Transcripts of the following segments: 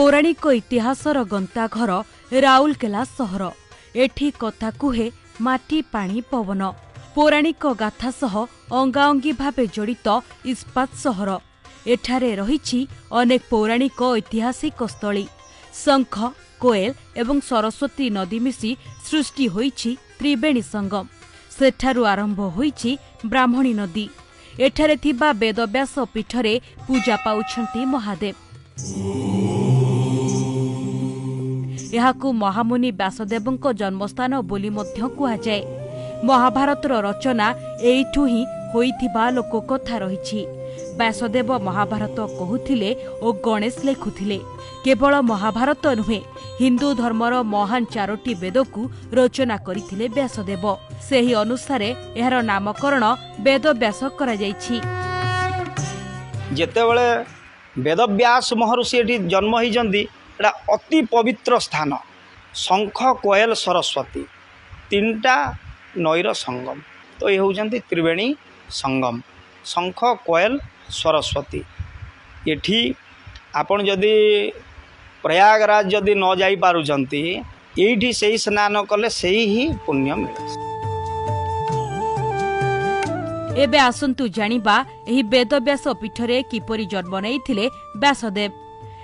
पौराणिक इतिहासर गंताघर राउरकेला सहर। एठी कथा कुहे माटी पानी पवन। पौराणिक गाथा सह अंगाअंगी भावे जड़ित इस्पात सहर। एठारे रहिछि अनेक पौराणिक ऐतिहासिक स्थली। शंख, कोएल एवं सरस्वती नदी मिसी सृष्टि होइछि त्रिवेणी संगम। सेठारु आरंभ होइछि ब्राह्मणी नदी। एठारे थिबा वेदव्यास पीठरे पूजा पाउछन्ति महादेव। एहाकु महामुनि व्यासदेवଙ୍କ जन्मस्थान बोली मध्य कुहाଯାଏ। महाभारतर रचना एइठु ही होइथिबा लोककथा रहिछि। व्यासदेव महाभारत कहुथिले ओ गणेश लेखुथिले। केवल महाभारत नुहे, हिंदू धर्मर महान 4टी वेदकु रचना करिथिले व्यासदेव। सेही अनुसारे एहार नामकरण वेदव्यास करा जाइछि। जेतेबेले वेदव्यास महर्षि एठी जन्म होइजंदी, एटा अति पवित्र स्थान। शंख, कोएल, सरस्वती 3टा नईर संगम। तो ये होउजंती त्रिवेणी संगम। शंख, कोएल, सरस्वती। एठी आपण जदि प्रयागराज जदि न जाई पारुचंती, एठी सेही स्नान कले सेही ही पुण्य मिले। एबे आसंतु जानिबा एही वेदव्यास पीठरे किपरि जन्म नैथिले व्यासदेव।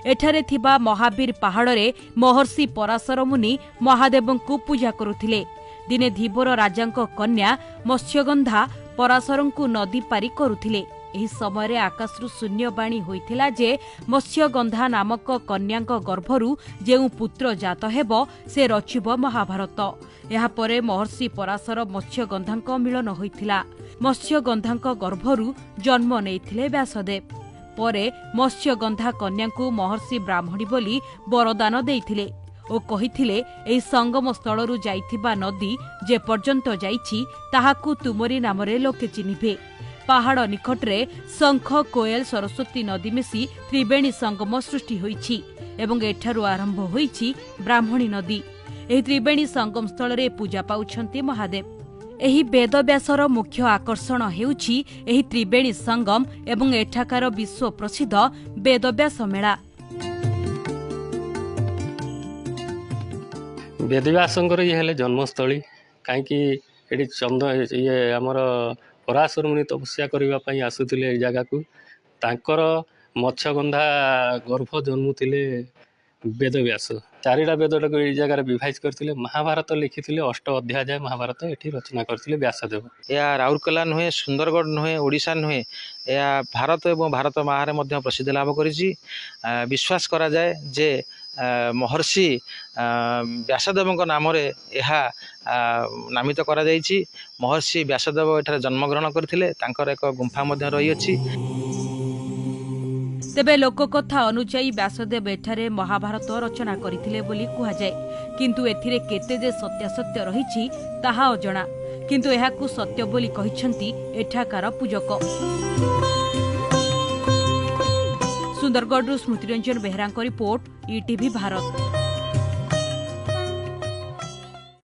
एठारे थिबा महावीर पहाड़रे महर्षि पराशर मुनि महादेवंकु पूजा करुथिले। दिने धीवर राजांक कन्या मत्स्यगंधा पराशरंकु नदी पारी करुथिले। एही समय आकाशरु शून्यवाणी होइथिला जे मत्स्यगंधा नामक कन्याक गर्भरु जेउ पुत्र जात हेबो से रचिब महाभारत। एहा परे महर्षि पराशर मत्स्यगंधांक मिलन होइथिला। मत्स्यगंधांक गर्भरु जन्म नेइथिले व्यासदेव। परे मत्स्यगंधा कन्याकु महर्षि ब्राह्मणी बोली वरदान देइथिले ओ कहिथिले एही संगम स्थलरु जाइथिबा नदी जे पर्यंत जाइछि ताहाकु तुमरी नामरे लोके चिन्हिबे। पहाड़ निकटरे शंख, कोएल, सरस्वती नदी मिसी त्रिवेणी संगम सृष्टि होइछि एवं एठारु आरंभ होइछि ब्राह्मणी नदी। एही त्रिवेणी संगम स्थलरे पूजा पाउछन्ति महादेव। एही वेदव्यासर मुख्य आकर्षण हेउछि एही त्रिवेणी संगम एवं एठाकार विश्व प्रसिद्ध वेदव्यास मेला। वेदव्यासंकर ये हेले जन्मस्थली। कहीं चंद ये आमर पराशर मुनि तपस्या करने पई आसुथिले ए जगह को। तांकर मत्स्यगंधा गर्भ जन्मुथिले वेदव्यास। 4टा वेदटा को जगह विभाजित करथिले। महाभारत लिखिथिले 8 अध्याय जाय महाभारत एठी रचना करथिले व्यासदेव। या राउरकेला नुहे, सुंदरगढ़ नुहे, ओडिशा नुहे, या भारत एवं भारत बाहर मध्य प्रसिद्ध लाभ करिछि। विश्वास करा जाए जे महर्षि व्यासदेवଙ୍କ नामरे ଏହା नामित करा जाइछि। महर्षि व्यासदेव एठारे जन्मग्रहण करथिले। तांकर एक गुंफा मध्य रही अछि। तेबे लोककथा अनुसायी व्यासदेव एठारे महाभारत रचना करथिले बोली कुहाଯାଏ। किंतु एथिरे केते जे सत्यासत्य रहिछि ताहा अजणा। किंतु एहाकु सत्य बोली कहिछन्ति एठाकार पूजक। सुंदरगढ़ स्मृतिरंजन बेहरांक रिपोर्ट, ईटीवी भारत।